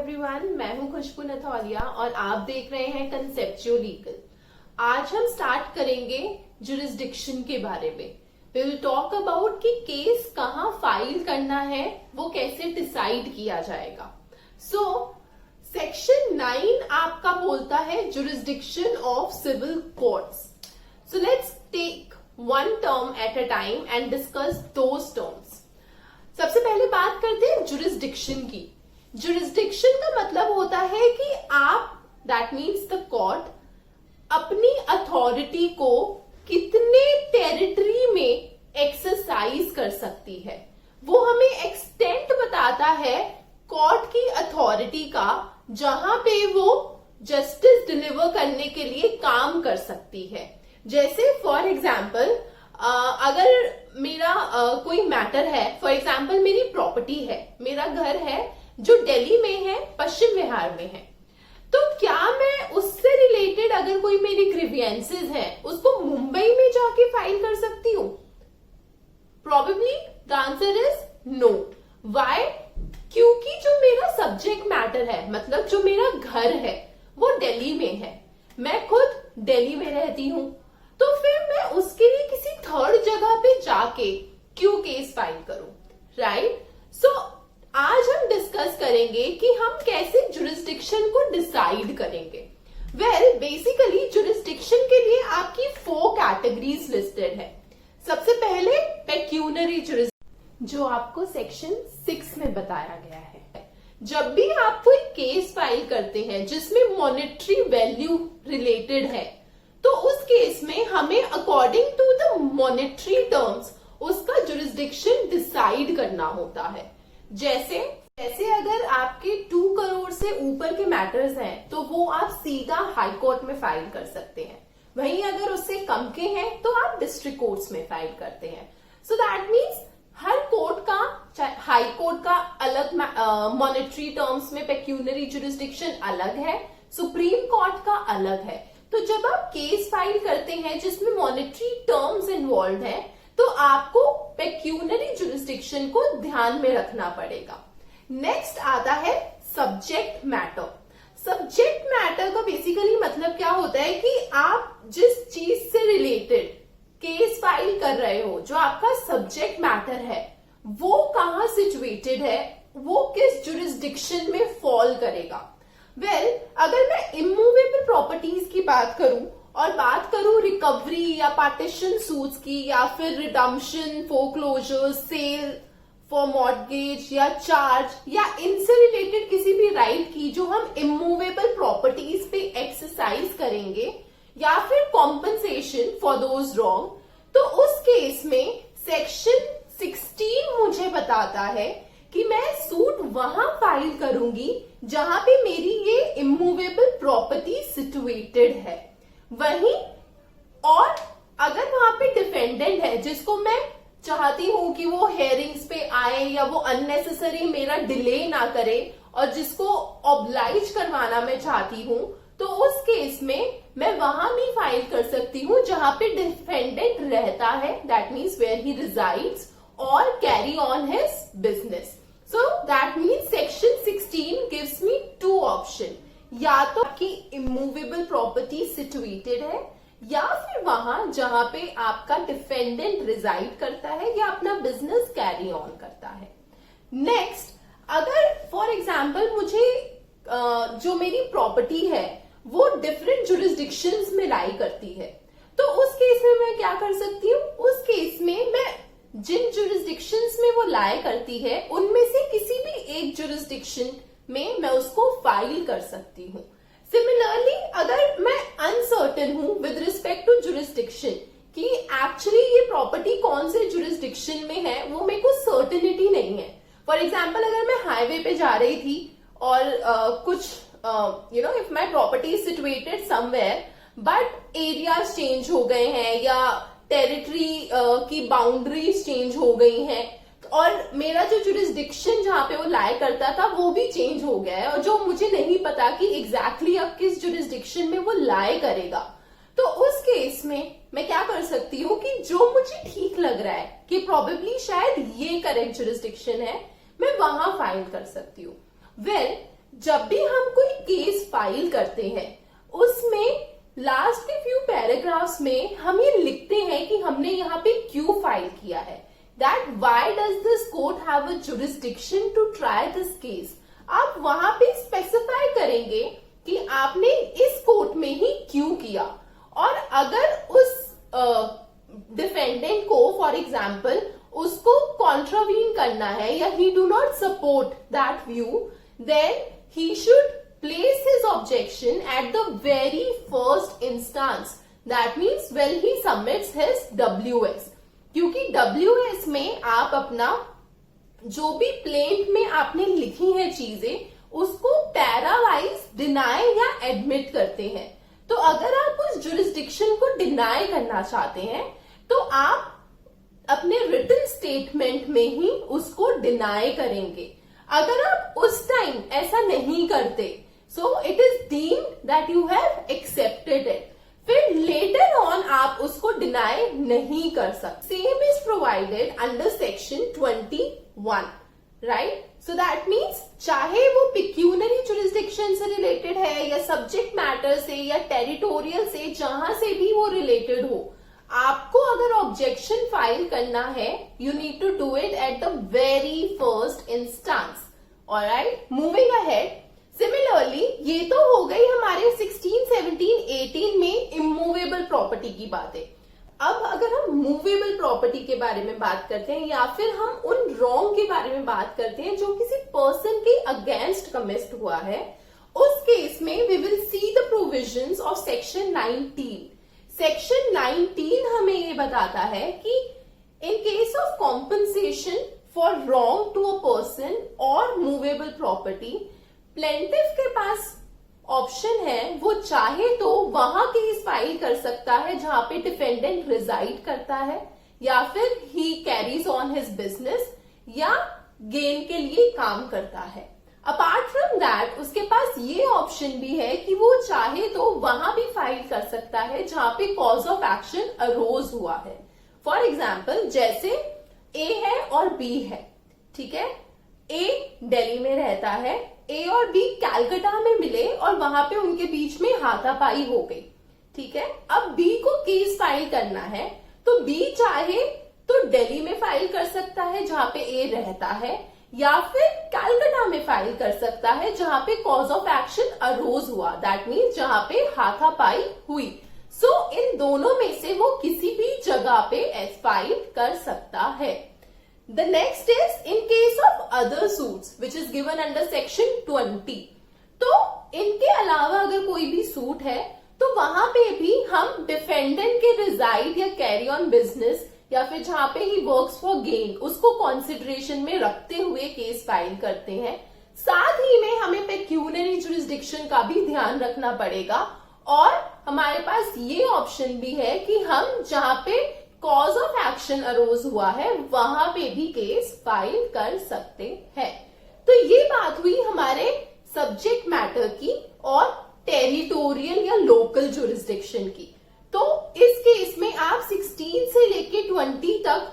Everyone, मैं हूं खुशबू नथौलिया और आप देख रहे हैं कंसेप्चुअल लीगल। आज हम स्टार्ट करेंगे जुरिस्डिक्शन के बारे में। वी विल टॉक अबाउट कि केस कहां फाइल करना है, वो कैसे डिसाइड किया जाएगा। सो सेक्शन 9 आपका बोलता है jurisdiction of civil courts. So let's take one term at a time and discuss those terms. सबसे पहले बात करते हैं जुरिस्डिक्शन की। जुरिस्डिक्शन का मतलब होता है कि आप, दैट मीन्स द कोर्ट, अपनी अथॉरिटी को कितने टेरिटरी में एक्सरसाइज कर सकती है। वो हमें एक्सटेंट बताता है कोर्ट की अथॉरिटी का, जहां पे वो जस्टिस डिलीवर करने के लिए काम कर सकती है। जैसे फॉर एग्जाम्पल, अगर मेरा कोई मैटर है, फॉर एग्जाम्पल मेरी प्रॉपर्टी है, मेरा घर है जो दिल्ली में है, पश्चिम बिहार में है, तो क्या मैं उससे रिलेटेड अगर कोई मेरी ग्रीवियंसेस है उसको मुंबई में जाके फाइल कर सकती हूँ? Probably the answer is no. Why? क्योंकि जो मेरा सब्जेक्ट मैटर है, मतलब जो मेरा घर है, वो दिल्ली में है, मैं खुद दिल्ली में रहती हूँ, तो फिर मैं उसके लिए किसी थर्ड जगह पे जाके क्यों केस फाइल करूं, राइट? सो आज हम डिस्कस करेंगे कि हम कैसे जुरिस्डिक्शन को डिसाइड करेंगे। वेल, बेसिकली जुरिस्डिक्शन के लिए आपकी 4 कैटेगरीज लिस्टेड है। सबसे पहले पेक्यूनरी जुरिस्डिक्शन, जो आपको सेक्शन 6 में बताया गया है। जब भी आप कोई केस फाइल करते हैं जिसमें मॉनेटरी वैल्यू रिलेटेड है, तो उस केस में हमें according to the monetary terms उसका जुरिस्डिक्शन डिसाइड करना होता है। जैसे अगर आपके 2 करोड़ से ऊपर के मैटर्स हैं, तो वो आप सीधा हाई कोर्ट में फाइल कर सकते हैं। वहीं अगर उससे कम के हैं तो आप डिस्ट्रिक्ट कोर्ट्स में फाइल करते हैं। सो दैट मीन्स हर कोर्ट का, चाहे हाई कोर्ट का अलग मॉनेटरी टर्म्स में पेक्यूनरी जुरिस्डिक्शन अलग है, सुप्रीम कोर्ट का अलग है। तो जब आप केस फाइल करते हैं जिसमें मॉनेटरी टर्म्स इन्वॉल्व है, तो आपको पेक्यूनरी जुरिस्डिक्शन को ध्यान में रखना पड़ेगा। नेक्स्ट आता है सब्जेक्ट मैटर। सब्जेक्ट मैटर का बेसिकली मतलब क्या होता है कि आप जिस चीज से रिलेटेड केस फाइल कर रहे हो, जो आपका सब्जेक्ट मैटर है, वो कहां सिचुएटेड है, वो किस जुरिस्डिक्शन में फॉल करेगा। वेल, अगर मैं इमूवेबल प्रॉपर्टीज की बात करूं और बात करूं रिकवरी या पार्टीशन सूट्स की, या फिर redemption, foreclosure, sale for mortgage या चार्ज, या इनसे रिलेटेड किसी भी राइट की जो हम इमूवेबल प्रॉपर्टीज पे एक्सरसाइज करेंगे, या फिर कॉम्पनसेशन फॉर दोज रॉन्ग, तो उस केस में सेक्शन 16 मुझे बताता है कि मैं सूट वहां फाइल करूंगी जहां पे मेरी ये इमूवेबल प्रॉपर्टी सिचुएटेड है। वहीं और अगर वहां पे डिफेंडेंट है जिसको मैं चाहती हूं कि वो हेयरिंग्स पे आए या वो अननेसेसरी मेरा डिले ना करे, और जिसको ऑब्लाइज करवाना मैं चाहती हूं, तो उस केस में मैं वहां नहीं फाइल कर सकती हूं जहां पे डिफेंडेंट रहता है, that means where he resides और carry on his business. So that means section 16 gives me 2 option, या तो आपकी इमूवेबल प्रॉपर्टी सिचुएटेड है, या फिर वहां जहां पे आपका डिफेंडेंट रिजाइड करता है या अपना बिजनेस कैरी ऑन करता है। नेक्स्ट, अगर फॉर एग्जाम्पल मुझे जो मेरी प्रॉपर्टी है वो डिफरेंट जुरिस्डिक्शंस में लाई करती है, तो उस केस में मैं क्या कर सकती हूँ? उस केस में मैं जिन जुरिस्डिक्शंस में वो लाया करती है, उनमें से किसी भी एक जुरिस्डिक्शन में मैं उसको फाइल कर सकती हूँ। सिमिलरली, अगर मैं अनसर्टेन हूं विद रिस्पेक्ट टू जुरिस्डिक्शन कि एक्चुअली ये प्रॉपर्टी कौन से जुरिस्डिक्शन में है, वो मेरे को सर्टेनिटी नहीं है। फॉर एग्जाम्पल, अगर मैं हाईवे पे जा रही थी और कुछ if my property is situated somewhere but areas change हो गए हैं या टेरिटरी की बाउंड्रीज चेंज हो गई हैं, और मेरा जो जुरिस्डिक्शन जहां पे वो लाया करता था वो भी चेंज हो गया है, और जो मुझे नहीं पता कि एग्जैक्टली अब किस जुरिस्डिक्शन में वो लाया करेगा, तो उस केस में मैं क्या कर सकती हूँ कि जो मुझे ठीक लग रहा है कि प्रोबेबली शायद ये करेक्ट जुरिस्डिक्शन है, मैं वहां फाइल कर सकती हूँ। वेल, जब भी हम कोई केस फाइल करते हैं उसमें लास्ट के फ्यू पैराग्राफ्स में हम ये लिखते हैं कि हमने यहाँ पे क्यों फाइल किया है, that why does this court have a jurisdiction to try this case. आप वहां पे स्पेसिफाई करेंगे कि आपने इस कोर्ट में ही क्यों किया, और अगर उस डिफेंडेंट को फॉर एग्जाम्पल उसको कॉन्ट्रावीन करना है या he do not support that view, then he should place his objection at the very first instance. That means when he submits his WS. क्योंकि WS में आप अपना जो भी प्लेंट में आपने लिखी है चीजें उसको पैरावाइज डिनाई या एडमिट करते हैं। तो अगर आप उस जुरिस्डिक्शन को डिनाई करना चाहते हैं तो आप अपने रिटन स्टेटमेंट में ही उसको डिनाई करेंगे। अगर आप उस टाइम ऐसा नहीं करते so it is deemed that you have accepted it. फिर later on आप उसको deny नहीं कर सकते। Same is provided under section 21, right? So that means चाहे वो pecuniary jurisdiction से related है या subject matter से या territorial से, जहां से भी वो related हो, आपको अगर objection file करना है, you need to do it at the very first instance. Alright, moving ahead. Similarly ये तो हो गई हमारे 16, 17, 18 में इमूवेबल प्रॉपर्टी की बातें। अब अगर हम मूवेबल प्रॉपर्टी के बारे में बात करते हैं या फिर हम उन रॉन्ग के बारे में बात करते हैं जो किसी पर्सन के अगेंस्ट कमिट हुआ है, उस केस में we will see the provisions of section 19। Section 19 हमें ये बताता है कि in case of compensation for wrong to a person और मूवेबल प्रॉपर्टी, प्लेंटिफ के पास ऑप्शन है, वो चाहे तो वहां केस फाइल कर सकता है जहां पे डिफेंडेंट रिजाइड करता है, या फिर he carries on his business या गेन के लिए काम करता है। अपार्ट फ्रॉम दैट उसके पास ये ऑप्शन भी है कि वो चाहे तो वहां भी फाइल कर सकता है जहां पे कॉज ऑफ एक्शन अरोज हुआ है। फॉर एग्जाम्पल जैसे ए है और बी है, ठीक है, ए दिल्ली में रहता है, ए और बी कैलकाटा में मिले और वहां पे उनके बीच में हाथापाई हो गई, ठीक है। अब बी को केस फाइल करना है तो बी चाहे तो दिल्ली में फाइल कर सकता है जहां पे ए रहता है, या फिर कैलकाटा में फाइल कर सकता है जहां पे कॉज ऑफ एक्शन अरोज हुआ, दैट मीन्स जहां पे हाथापाई हुई। सो इन दोनों में से वो किसी भी जगह पे फाइल कर सकता है। The next is in case of other suits which is given under section 20. तो इनके अलावा अगर कोई भी सूट है तो वहां पे भी हम डिफेंडेंट के रिजाइड या कैरी ऑन बिजनेस या फिर जहां पे ही वर्क्स फॉर गेन उसको कंसिडरेशन में रखते हुए केस फाइल करते हैं। साथ ही में हमें पेक्यूनरी जुरिस्डिक्शन का भी ध्यान रखना पड़ेगा, और हमारे पास ये ऑप्शन भी है कि हम जहां पे कॉज ऑफ एक्शन अरोज हुआ है वहां पे भी केस फाइल कर सकते हैं। तो ये बात हुई हमारे सब्जेक्ट मैटर की और टेरिटोरियल या लोकल जुरिस्डिक्शन की। तो इस केस में आप 16 से लेके 20 तक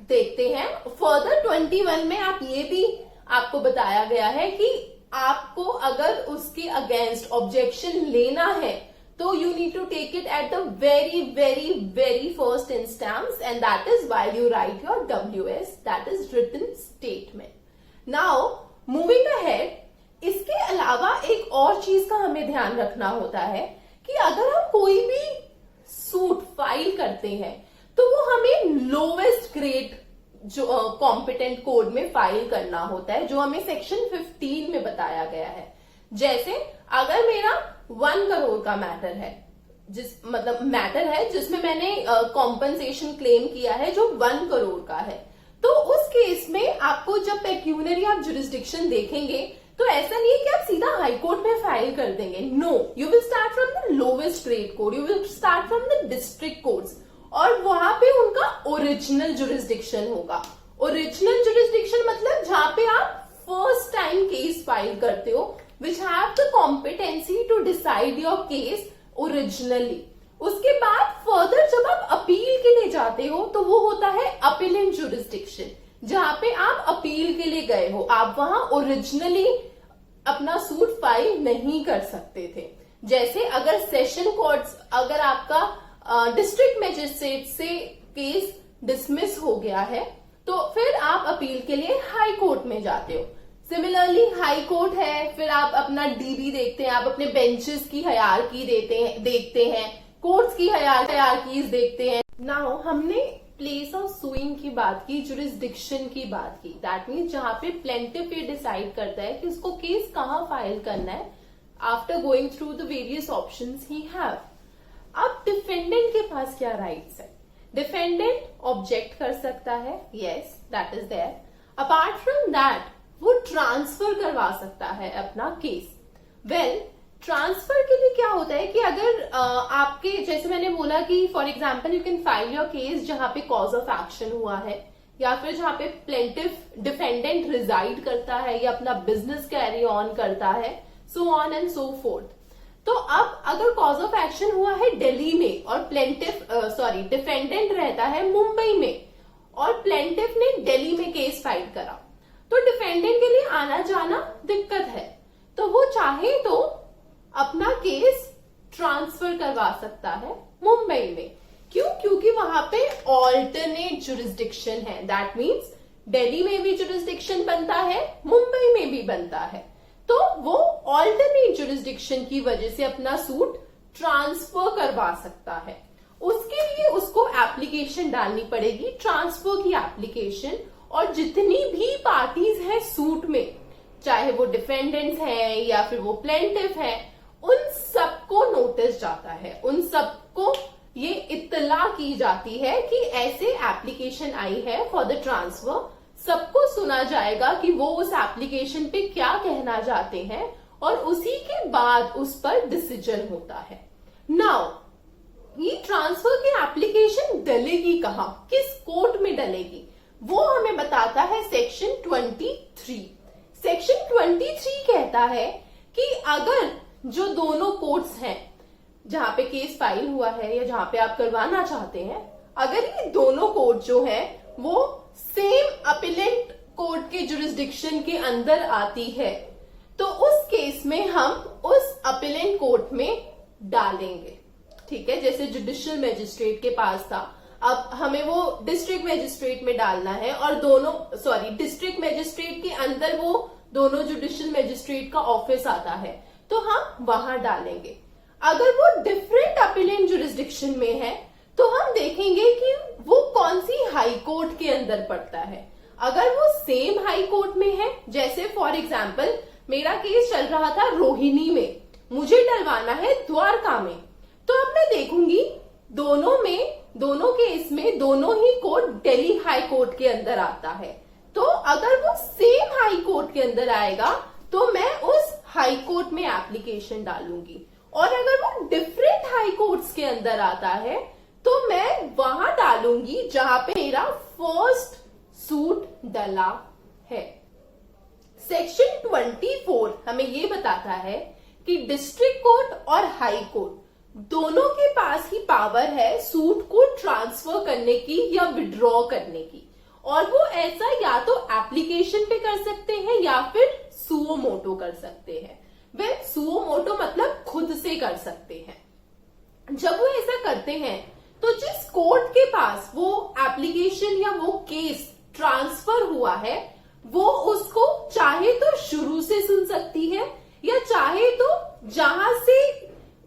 देखते हैं। फर्दर 21 में आप ये भी आपको बताया गया है कि आपको अगर उसके अगेंस्ट ऑब्जेक्शन लेना है तो you need to take it at the very first instance, and that is while you write your WS, that is written statement. Now moving ahead, इसके अलावा एक और चीज का हमें ध्यान रखना होता है कि अगर हम कोई भी सूट फाइल करते हैं तो वो हमें लोवेस्ट ग्रेड जो कॉम्पिटेंट कोड में फाइल करना होता है, जो हमें सेक्शन 15 में बताया गया है। जैसे अगर मेरा 1 करोड़ का मैटर है, मैटर है जिसमें मैंने कॉम्पनसेशन क्लेम किया है जो 1 करोड़ का है, तो उस केस में आपको जब पेक्यूनरी आप जुरिस्डिक्शन देखेंगे तो ऐसा नहीं है कि आप सीधा हाई कोर्ट में फाइल कर देंगे। No, you will start from the lowest grade court, you will start from the district courts, और वहां पे उनका ओरिजिनल जुरिस्डिक्शन होगा। ओरिजिनल जुरिस्डिक्शन मतलब जहां पे आप फर्स्ट टाइम केस फाइल करते हो, which have the competency to decide your case originally. उसके बाद फर्दर जब आप अपील के लिए जाते हो तो वो होता है अपीलेंट जुरिस्डिक्शन, जहां पे आप अपील के लिए गए हो, आप वहां ओरिजिनली अपना सूट फाइल नहीं कर सकते थे। जैसे अगर सेशन कोर्ट्स, अगर आपका डिस्ट्रिक्ट मजिस्ट्रेट से केस डिसमिस हो गया है तो फिर आप अपील के लिए हाई कोर्ट में जाते हो। सिमिलरली हाई कोर्ट है, फिर आप अपना डीबी देखते हैं, आप अपने बेंचेस की हायरार्की देखते हैं, कोर्ट्स की हायरार्कीज देखते हैं। नाउ हमने प्लेस ऑफ सुइंग की बात की, जुरिस्डिक्शन की बात की। दैट मीन्स जहां पे प्लेंटिफ ये डिसाइड करता है कि उसको केस कहां फाइल करना है after going through the various options he have. अब डिफेंडेंट के पास क्या राइट्स है? डिफेंडेंट ऑब्जेक्ट कर सकता है, yes that is there. Apart from that वो ट्रांसफर करवा सकता है अपना केस। वेल ट्रांसफर के लिए क्या होता है कि अगर आपके, जैसे मैंने बोला कि for example you can file your case जहां पे कॉज ऑफ एक्शन हुआ है या फिर जहां पे प्लेंटिफ डिफेंडेंट रिजाइड करता है या अपना बिजनेस कैरी ऑन करता है, so on and so fourth. तो अब अगर कॉज ऑफ एक्शन हुआ है दिल्ली में और डिफेंडेंट रहता है मुंबई में और प्लेंटिफ ने दिल्ली में केस फाइल करा, तो डिफेंडेंट के लिए आना जाना दिक्कत है, तो वो चाहे तो अपना केस ट्रांसफर करवा सकता है मुंबई में। क्यों? क्योंकि वहां पे ऑल्टरनेट जुरिस्डिक्शन है। दैट मीन्स दिल्ली में भी जुरिस्डिक्शन बनता है, मुंबई में भी बनता है, तो वो ऑल्टरनेट जुरिस्डिक्शन की वजह से अपना सूट ट्रांसफर करवा सकता है। उसके लिए उसको एप्लीकेशन डालनी पड़ेगी, ट्रांसफर की एप्लीकेशन, और जितनी भी पार्टीज हैं सूट में, चाहे वो डिफेंडेंट्स हैं या फिर वो प्लेंटिफ है, उन सबको नोटिस जाता है, उन सबको ये इत्तला की जाती है कि ऐसे एप्लीकेशन आई है फॉर द ट्रांसफर। सबको सुना जाएगा कि वो उस एप्लीकेशन पे क्या कहना चाहते हैं और उसी के बाद उस पर डिसीजन होता है। नाउ ये ट्रांसफर की एप्लीकेशन डलेगी कहां, किस कोर्ट में डलेगी, वो हमें बताता है सेक्शन 23। सेक्शन 23 कहता है कि अगर जो दोनों कोर्ट्स हैं जहां पे केस फाइल हुआ है या जहां पे आप करवाना चाहते हैं, अगर ये दोनों कोर्ट जो है वो सेम अपीलेंट कोर्ट के जुरिस्डिक्शन के अंदर आती है, तो उस केस में हम उस अपीलेंट कोर्ट में डालेंगे। ठीक है, जैसे जुडिशियल मजिस्ट्रेट के पास था, अब हमें वो डिस्ट्रिक्ट मजिस्ट्रेट में डालना है और डिस्ट्रिक्ट मजिस्ट्रेट के अंदर वो दोनों जुडिशियल मजिस्ट्रेट का ऑफिस आता है, तो हम वहां डालेंगे। अगर वो डिफरेंट अपीलेंट जुरिस्डिक्शन में है तो हम देखेंगे कि वो कौन सी हाई कोर्ट के अंदर पड़ता है। अगर वो सेम हाई कोर्ट में है, जैसे फॉर एग्जाम्पल मेरा केस चल रहा था रोहिणी में, मुझे डलवाना है द्वारका में, तो अब मैं देखूंगी दोनों केस में दोनों ही कोर्ट दिल्ली हाई कोर्ट के अंदर आता है। तो अगर वो सेम हाई कोर्ट के अंदर आएगा तो मैं उस हाई कोर्ट में एप्लीकेशन डालूंगी, और अगर वो डिफरेंट हाई कोर्ट्स के अंदर आता है तो मैं वहां डालूंगी जहां पे मेरा फर्स्ट सूट डला है। सेक्शन 24 हमें ये बताता है कि डिस्ट्रिक्ट कोर्ट और हाई कोर्ट दोनों के पास ही पावर है सूट को ट्रांसफर करने की या विड्रॉ करने की, और वो ऐसा या तो एप्लीकेशन पे कर सकते हैं या फिर सुओ मोटो कर सकते हैं। वे सुओ मोटो मतलब खुद से कर सकते हैं। जब वो ऐसा करते हैं तो जिस कोर्ट के पास वो एप्लीकेशन या वो केस ट्रांसफर हुआ है, वो उसको चाहे तो शुरू से सुन सकती है या चाहे तो जहां से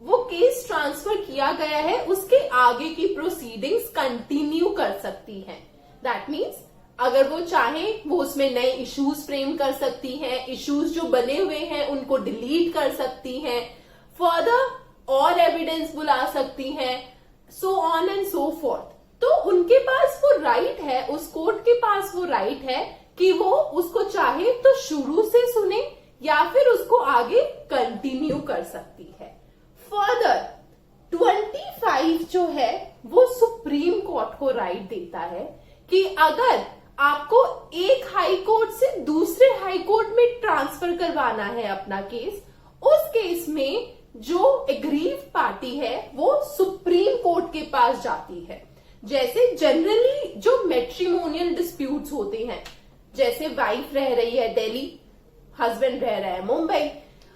वो केस ट्रांसफर किया गया है उसके आगे की प्रोसीडिंग्स कंटिन्यू कर सकती है। दैट मीन्स अगर वो चाहे वो उसमें नए इश्यूज फ्रेम कर सकती हैं, इश्यूज जो बने हुए हैं उनको डिलीट कर सकती हैं, फर्दर और एविडेंस बुला सकती हैं, so on and so fourth. तो उनके पास वो राइट है, उस कोर्ट के पास वो राइट है कि वो उसको चाहे तो शुरू से सुने या फिर उसको आगे कंटिन्यू कर सकती है। फर्दर 25 जो है वो सुप्रीम कोर्ट को राइट देता है कि अगर आपको एक हाई कोर्ट से दूसरे हाई कोर्ट में ट्रांसफर करवाना है अपना केस, उस केस में जो एग्रीव पार्टी है वो सुप्रीम कोर्ट के पास जाती है। जैसे जनरली जो मैट्रिमोनियल डिस्प्यूट्स होते हैं, जैसे वाइफ रह रही है दिल्ली, हस्बैंड रह रहा है मुंबई,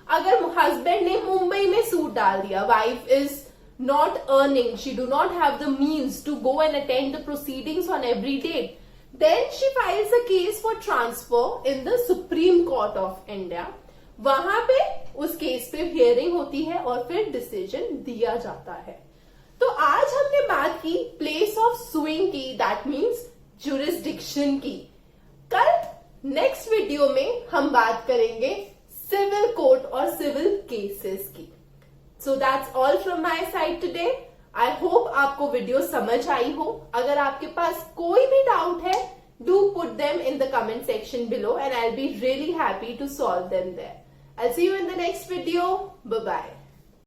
अगर हस्बैंड ने मुंबई में सूट डाल दिया, wife is not earning, she do not have the means to go and attend the proceedings on every date, then she files a case for transfer in the Supreme Court of India. वहां पे उस case पे hearing होती है और फिर decision दिया जाता है। तो आज हमने बात की प्लेस ऑफ सुइंग की, दैट मीन्स जुरिस्डिक्शन की। कल नेक्स्ट वीडियो में हम बात करेंगे सिविल कोर्ट और सिविल केसेस की। So that's all from my side today. I hope आपको वीडियो समझ आई हो। अगर आपके पास कोई भी डाउट है, do put them in the comment section below and I'll be really happy to solve them there. I'll see you in the next video. Bye bye.